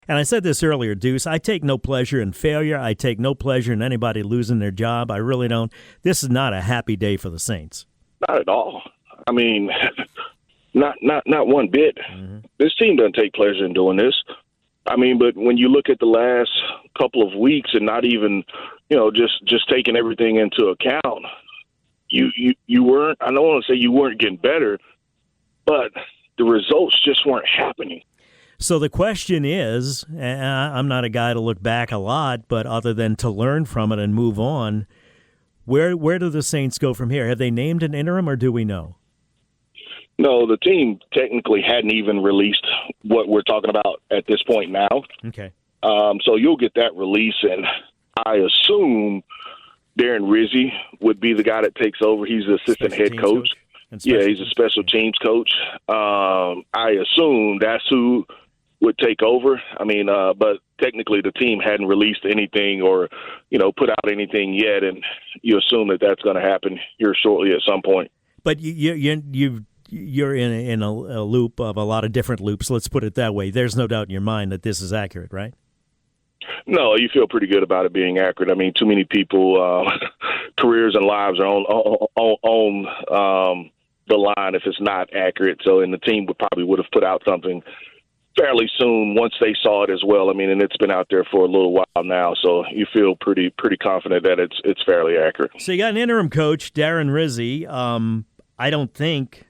And I said this earlier, Deuce, I take no pleasure in failure. I take no pleasure in anybody losing their job. I really don't. This is not a happy day for the Saints. Not at all. I mean, not one bit. Mm-hmm. This team doesn't take pleasure in doing this. I mean, but when you look at the last couple of weeks and not even, just taking everything into account, you weren't, I don't want to say you weren't getting better, but the results just weren't happening. So the question is, I'm not a guy to look back a lot, but other than to learn from it and move on, where do the Saints go from here? Have they named an interim, or do we know? No, the team technically hadn't even released what we're talking about at this point now. Okay. So you'll get that release, and I assume Darren Rizzy would be the guy that takes over. He's the assistant head coach. Yeah, he's a special teams coach. I assume that's who would take over. I mean, but technically the team hadn't released anything or, put out anything yet, and you assume that that's going to happen here shortly at some point. But you're in a loop of a lot of different loops. Let's put it that way. There's no doubt in your mind that this is accurate, right? No, you feel pretty good about it being accurate. I mean, too many people, careers and lives are on the line if it's not accurate. So, and the team would have put out something fairly soon once they saw it as well. I mean, and it's been out there for a little while now, so you feel pretty confident that it's fairly accurate. So you got an interim coach, Darren Rizzy. I don't think,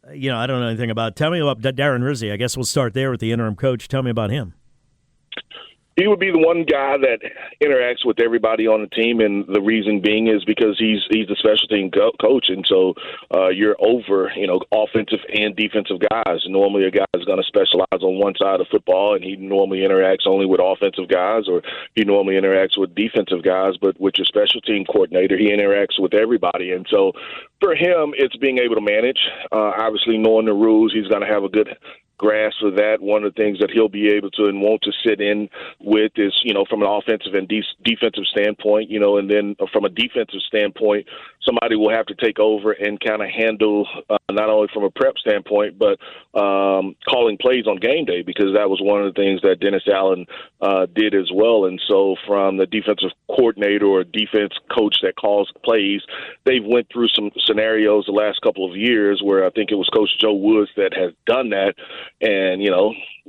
I don't know anything about. Tell me about Darren Rizzy. I guess we'll start there with the interim coach. Tell me about him. He would be the one guy that interacts with everybody on the team, and the reason being is because he's the special team coach, and so you're over, offensive and defensive guys. Normally a guy is going to specialize on one side of football, and he normally interacts only with offensive guys, or he normally interacts with defensive guys, but with your special team coordinator, he interacts with everybody. And so for him, it's being able to manage, obviously knowing the rules. He's going to have a good grasp of that. One of the things that he'll be able to and want to sit in with is, from an offensive and defensive standpoint, and then from a defensive standpoint, somebody will have to take over and kind of handle not only from a prep standpoint, but calling plays on game day, because that was one of the things that Dennis Allen did as well. And so from the defensive coordinator or defense coach that calls plays, they've went through some scenarios the last couple of years where I think it was Coach Joe Woods that has done that. And,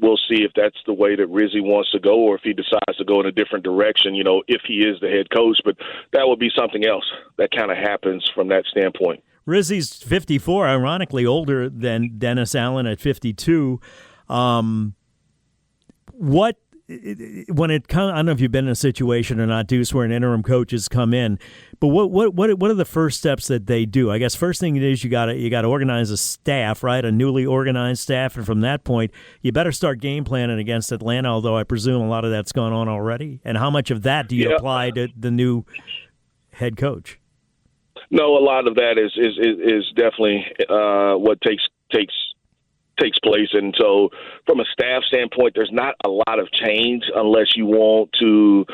we'll see if that's the way that Rizzy wants to go, or if he decides to go in a different direction, if he is the head coach. But that would be something else that kind of happens from that standpoint. Rizzy's 54, ironically older than Dennis Allen at 52. When it comes, I don't know if you've been in a situation or not, Deuce, where an interim coach has come in, but what are the first steps that they do? I guess first thing is you got to organize a staff, right? A newly organized staff, and from that point, you better start game planning against Atlanta. Although I presume a lot of that's gone on already. And how much of that do you apply to the new head coach? No, a lot of that is definitely what takes place. And so from a staff standpoint, there's not a lot of change unless you want to,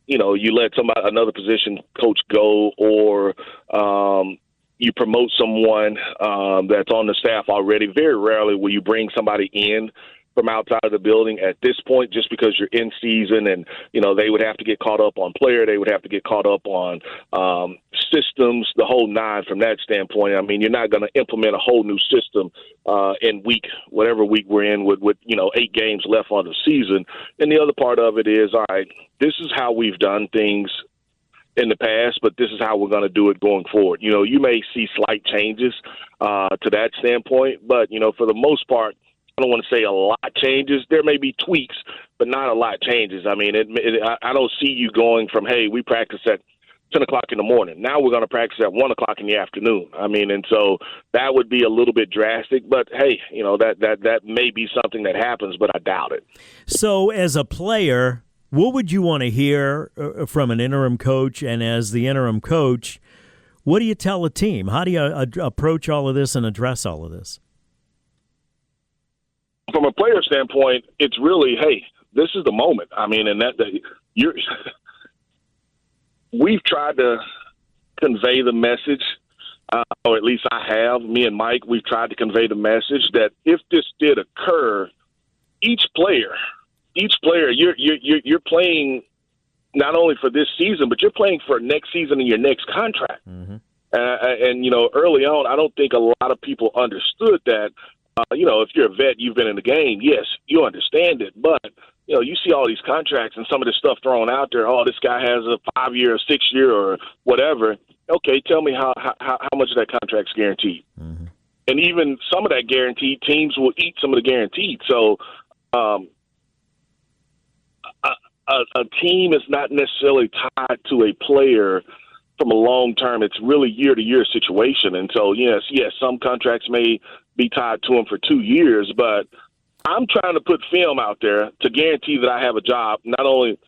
you let another position coach go, or you promote someone that's on the staff already. Very rarely will you bring somebody in from outside of the building at this point, just because you're in season, and they would have to get caught up on player, they would have to get caught up on systems, the whole nine. From that standpoint, I mean, you're not going to implement a whole new system in whatever week we're in with 8 games left on the season. And the other part of it is, all right, this is how we've done things in the past, but this is how we're going to do it going forward. You may see slight changes to that standpoint, but for the most part, I don't want to say a lot changes. There may be tweaks, but not a lot changes. I mean, I don't see you going from, hey, we practice at 10 o'clock in the morning. Now we're going to practice at 1 o'clock in the afternoon. I mean, and so that would be a little bit drastic, but hey, that may be something that happens, but I doubt it. So as a player, what would you want to hear from an interim coach? And as the interim coach, what do you tell a team? How do you approach all of this and address all of this? From a player standpoint, it's really, hey, this is the moment. I mean, and we've tried to convey the message, or at least I have. Me and Mike, we've tried to convey the message that if this did occur each player, you're playing not only for this season, but you're playing for next season and your next contract. Mm-hmm. And early on, I don't think a lot of people understood that. If you're a vet, you've been in the game. Yes, you understand it, but you see all these contracts and some of this stuff thrown out there. Oh, this guy has a 5-year, or 6-year, or whatever. Okay, tell me how much of that contract's guaranteed. Mm-hmm. And even some of that guaranteed, teams will eat some of the guaranteed. So a team is not necessarily tied to a player from a long term. It's really year-to-year situation. And so, yes, some contracts may be tied to him for 2 years, but I'm trying to put film out there to guarantee that I have a job, not only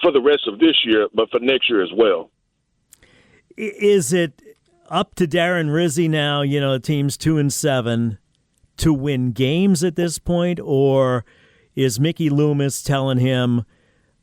for the rest of this year, but for next year as well. Is it up to Darren Rizzy now, team's 2-7, to win games at this point, or is Mickey Loomis telling him,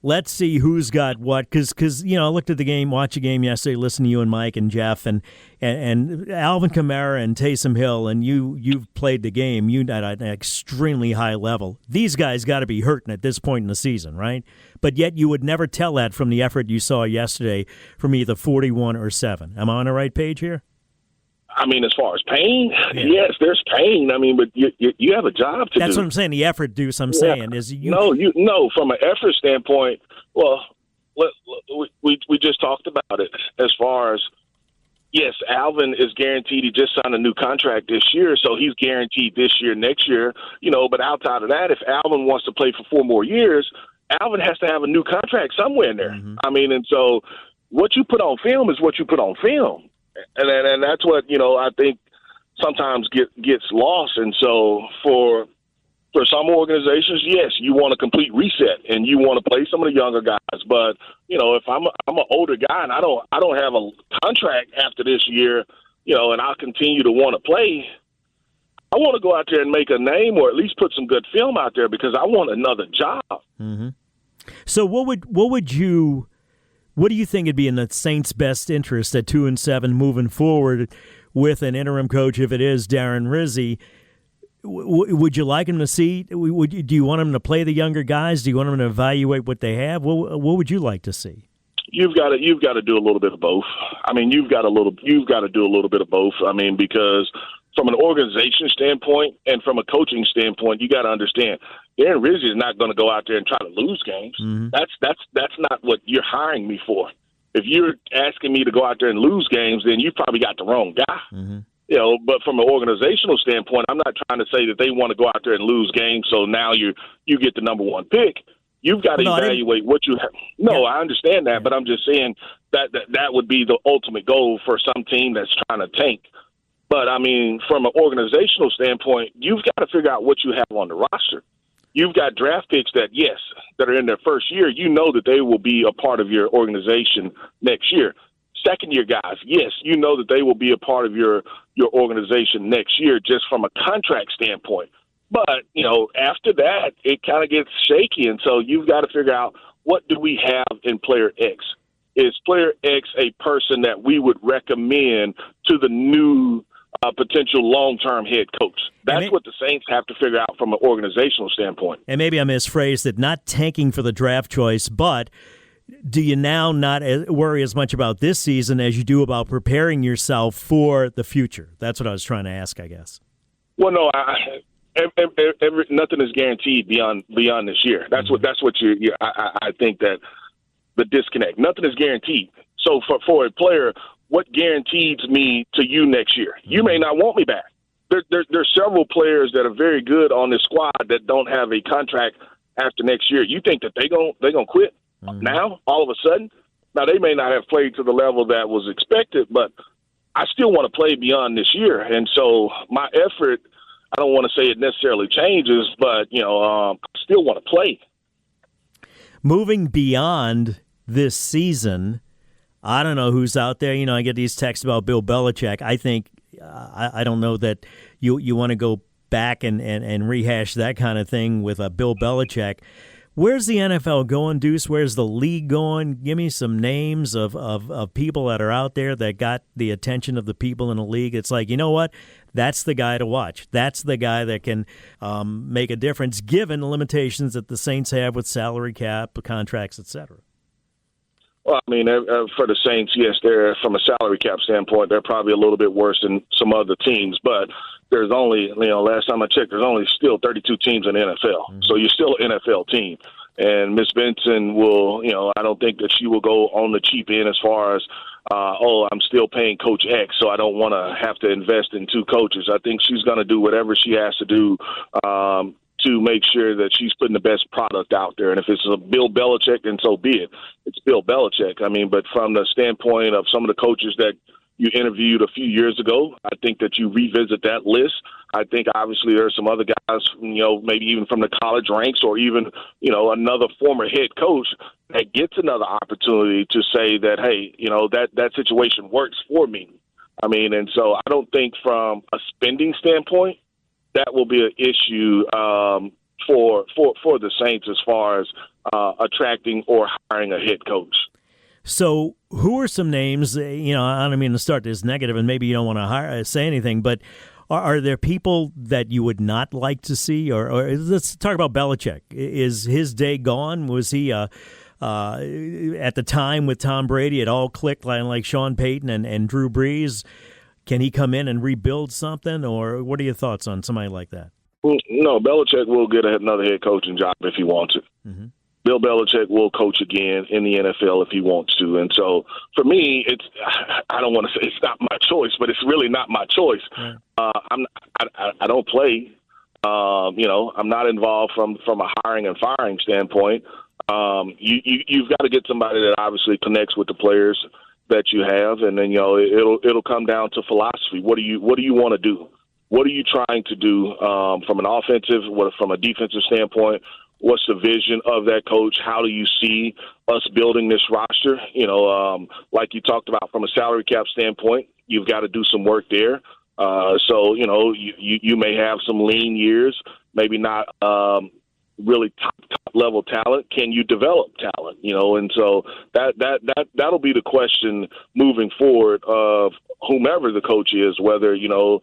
let's see who's got what? Because I looked at the game, watched the game yesterday, listened to you and Mike and Jeff and Alvin Kamara and Taysom Hill, and you've played the game. You at an extremely high level. These guys got to be hurting at this point in the season, right? But yet you would never tell that from the effort you saw yesterday from either 41 or 7. Am I on the right page here? I mean, as far as pain, yes, there's pain. I mean, but you have a job to do. That's what I'm saying. The effort, Deuce, saying is you. No, from an effort standpoint, well, we just talked about it. As far as, yes, Alvin is guaranteed. He just signed a new contract this year, so he's guaranteed this year, next year. But outside of that, if Alvin wants to play for 4 more years, Alvin has to have a new contract somewhere in there. Mm-hmm. I mean, and so what you put on film is what you put on film. And that's what, I think sometimes gets lost. And so for some organizations, yes, you want a complete reset and you want to play some of the younger guys. But, if I'm an older guy and I don't have a contract after this year, and I'll continue to want to play, I want to go out there and make a name or at least put some good film out there because I want another job. Mm-hmm. So what do you think would be in the Saints' best interest at 2-7 moving forward with an interim coach, if it is Darren Rizzy? Would you like him to see? Do you want him to play the younger guys? Do you want him to evaluate what they have? What would you like to see? You've got to do a little bit of both. I mean, you've got to do a little bit of both. I mean, because from an organization standpoint and from a coaching standpoint, you got to understand Darren Rizzy is not going to go out there and try to lose games. Mm-hmm. That's not what you're hiring me for. If you're asking me to go out there and lose games, then you probably got the wrong guy. Mm-hmm. But from an organizational standpoint, I'm not trying to say that they want to go out there and lose games, so now you get the number 1 pick. You've got to evaluate what you have. No, I understand that, but I'm just saying that would be the ultimate goal for some team that's trying to tank. But, I mean, from an organizational standpoint, you've got to figure out what you have on the roster. You've got draft picks that are in their first year. You know that they will be a part of your organization next year. Second-year guys, yes, you know that they will be a part of your organization next year just from a contract standpoint. But, after that, it kind of gets shaky. And so you've got to figure out, what do we have in player X? Is player X a person that we would recommend to the new potential long-term head coach? That's what the Saints have to figure out from an organizational standpoint. And maybe I misphrased it, not tanking for the draft choice, but do you now not worry as much about this season as you do about preparing yourself for the future? That's what I was trying to ask, I guess. Well, no, nothing is guaranteed beyond this year. That's what I think that the disconnect. Nothing is guaranteed. So for a player, what guarantees me to you next year? You may not want me back. There's several players that are very good on this squad that don't have a contract after next year. You think that they gonna quit now all of a sudden? Now they may not have played to the level that was expected, but I still want to play beyond this year. And so my effort, I don't want to say it necessarily changes, but I still want to play. Moving beyond this season, I don't know who's out there. I get these texts about Bill Belichick. I think I don't know that you want to go back and rehash that kind of thing with Bill Belichick. Where's the NFL going, Deuce? Where's the league going? Give me some names of people that are out there that got the attention of the people in the league. It's like, you know what? That's the guy to watch. That's the guy that can make a difference given the limitations that the Saints have with salary cap, contracts, etc. Well, I mean, for the Saints, yes, they're from a salary cap standpoint, they're probably a little bit worse than some other teams. But there's only, last time I checked, there's only still 32 teams in the NFL. Mm-hmm. So you're still an NFL team. And Miss Benson will, I don't think that she will go on the cheap end as far as, I'm still paying Coach X, so I don't want to have to invest in two coaches. I think she's going to do whatever she has to do to make sure that she's putting the best product out there. And if it's a Bill Belichick, then so be it. It's Bill Belichick. I mean, but from the standpoint of some of the coaches that you interviewed a few years ago, I think that you revisit that list. I think obviously there are some other guys, maybe even from the college ranks or even, another former head coach that gets another opportunity to say that, hey, that situation works for me. I mean, and so I don't think from a spending standpoint, that will be an issue for the Saints as far as attracting or hiring a head coach. So who are some names, I don't mean to start this negative and maybe you don't want to say anything, but are there people that you would not like to see? Or let's talk about Belichick. Is his day gone? Was he at the time with Tom Brady, it all clicked like Sean Payton and Drew Brees? Can he come in and rebuild something, or what are your thoughts on somebody like that? Well, no, Belichick will get another head coaching job if he wants it. Mm-hmm. Bill Belichick will coach again in the NFL if he wants to. And so for me, I don't want to say it's not my choice, but it's really not my choice. Right. I don't play. I'm not involved from a hiring and firing standpoint. You've got to get somebody that obviously connects with the players that you have, and then it'll come down to philosophy. What do you want to do? What are you trying to do from an offensive, from a defensive standpoint? What's the vision of that coach? How do you see us building this roster? Like you talked about from a salary cap standpoint, you've got to do some work there. So you may have some lean years, maybe not really top level talent. Can you develop talent? And so that'll be the question moving forward of whomever the coach is, whether you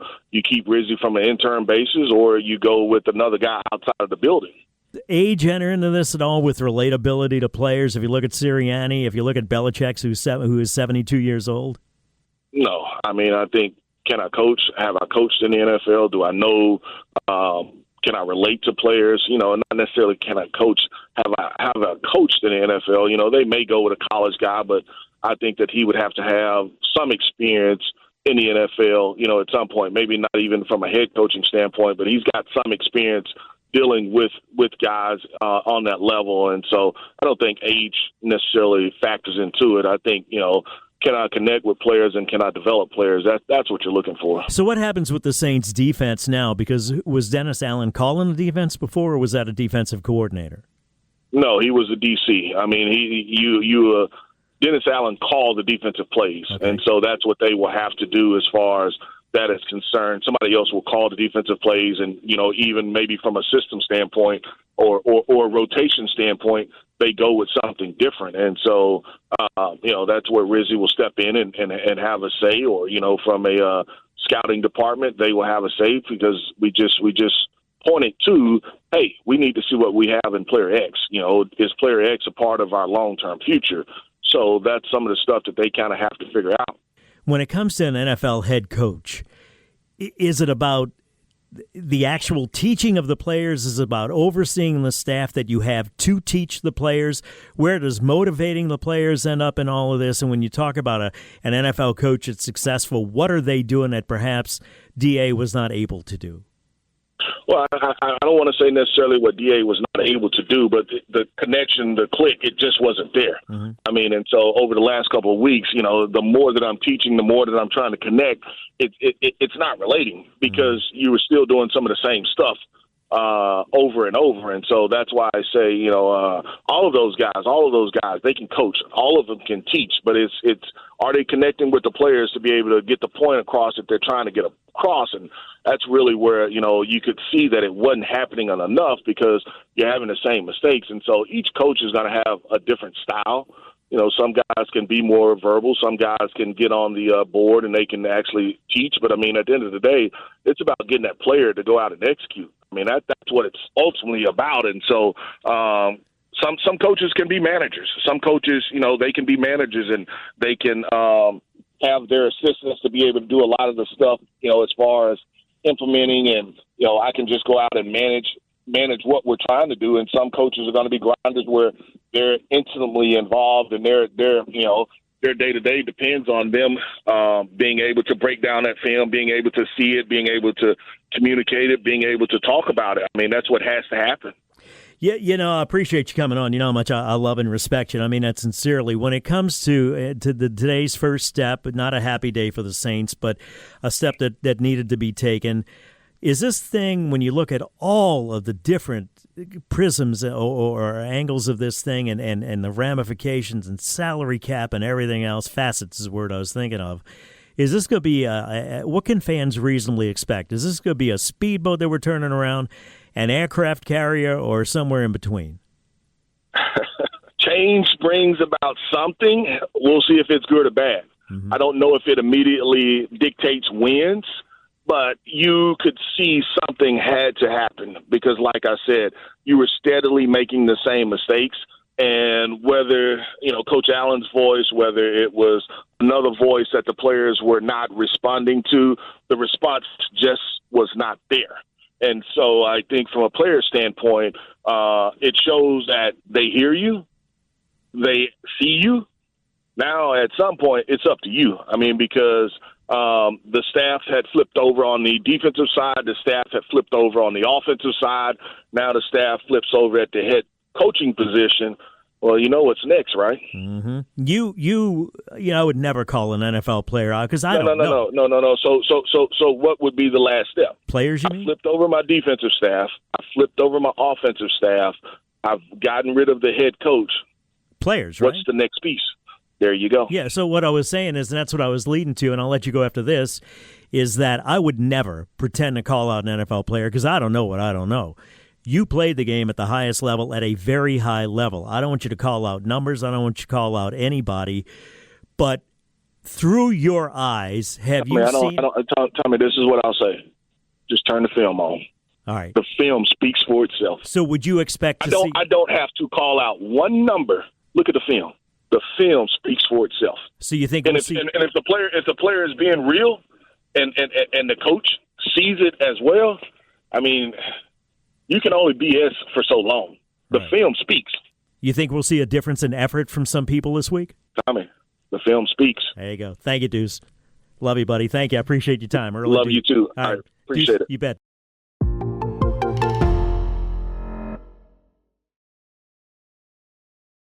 keep Rizzy from an interim basis or you go with another guy outside of the building. Age enter into this at all with relatability to players? If you look at Sirianni, if you look at Belichick, who is 72 years old? No. I mean, I think, can I coach? Have I coached in the NFL? Do I know? Can I relate to players? Not necessarily can I coach. Have I coached in the NFL? They may go with a college guy, but I think that he would have to have some experience in the NFL, at some point, maybe not even from a head coaching standpoint, but he's got some experience dealing with guys on that level. And so I don't think age necessarily factors into it. I think, can I connect with players and can I develop players? That's what you're looking for. So what happens with the Saints defense now? Because was Dennis Allen calling the defense before, or was that a defensive coordinator? No, he was a DC. I mean, Dennis Allen called the defensive plays. Okay. And so that's what they will have to do as far as that is concerned. Somebody else will call the defensive plays, and even maybe from a system standpoint or rotation standpoint, they go with something different. And so that's where Rizzy will step in and have a say, or from a scouting department, they will have a say, because we just pointed to, hey, we need to see what we have in player X. Is player X a part of our long-term future? So that's some of the stuff that they kind of have to figure out. When it comes to an NFL head coach, is it about the actual teaching of the players? Is it about overseeing the staff that you have to teach the players? Where does motivating the players end up in all of this? And when you talk about an NFL coach that's successful, what are they doing that perhaps DA was not able to do? Well, I don't want to say necessarily what DA was not able to do, but the connection, the click, it just wasn't there. Mm-hmm. I mean, and so over the last couple of weeks, the more that I'm teaching, the more that I'm trying to connect, it's not relating, because you were still doing some of the same stuff over and over. And so that's why I say, all of those guys, they can coach. All of them can teach. But it's are they connecting with the players to be able to get the point across that they're trying to get across? And that's really where, you could see that it wasn't happening enough because you're having the same mistakes. And so each coach is going to have a different style. Some guys can be more verbal. Some guys can get on the board and they can actually teach. But, at the end of the day, it's about getting that player to go out and execute. That's what it's ultimately about. And so some coaches can be managers. Some coaches, they can be managers and they can have their assistants to be able to do a lot of the stuff, as far as implementing. And, I can just go out and manage what we're trying to do. And some coaches are going to be grinders where they're intimately involved and their day-to-day depends on them being able to break down that film, being able to see it, being able to communicate it, being able to talk about it. That's what has to happen. Yeah, I appreciate you coming on. You know how much I love and respect you. I mean that sincerely. When it comes to today's first step, not a happy day for the Saints, but a step that needed to be taken, is this thing, when you look at all of the different prisms or angles of this thing and the ramifications and salary cap and everything else, facets is the word I was thinking of, is this going to be what can fans reasonably expect? Is this going to be a speedboat that we're turning around, an aircraft carrier, or somewhere in between? Change brings about something. We'll see if it's good or bad. Mm-hmm. I don't know if it immediately dictates wins, but you could see something had to happen because, like I said, you were steadily making the same mistakes. And whether, Coach Allen's voice, whether it was another voice that the players were not responding to, the response just was not there. And so I think from a player standpoint, it shows that they hear you, they see you. Now, at some point, it's up to you. Because the staff had flipped over on the defensive side. The staff had flipped over on the offensive side. Now the staff flips over at the head coaching position. Well, you know what's next, right? Mm-hmm. You, I would never call an NFL player out because I don't know. No. So what would be the last step? Players, you mean? I flipped over my defensive staff. I flipped over my offensive staff. I've gotten rid of the head coach. Players, right? What's the next piece? There you go. Yeah, so what I was saying is, and that's what I was leading to, and I'll let you go after this, is that I would never pretend to call out an NFL player because I don't know what I don't know. You played the game at the highest level, at a very high level. I don't want you to call out numbers. I don't want you to call out anybody. But through your eyes, have you seen... Tommy, this is what I'll say. Just turn the film on. All right. The film speaks for itself. So would you expect to see... I don't have to call out one number. Look at the film. The film speaks for itself. So you think and if the player is being real and the coach sees it as well, you can only BS for so long. The film speaks. You think we'll see a difference in effort from some people this week? Tommy, the film speaks. There you go. Thank you, Deuce. Love you, buddy. Thank you. I appreciate your time. Love you too. All right. Appreciate Deuce, it. You bet.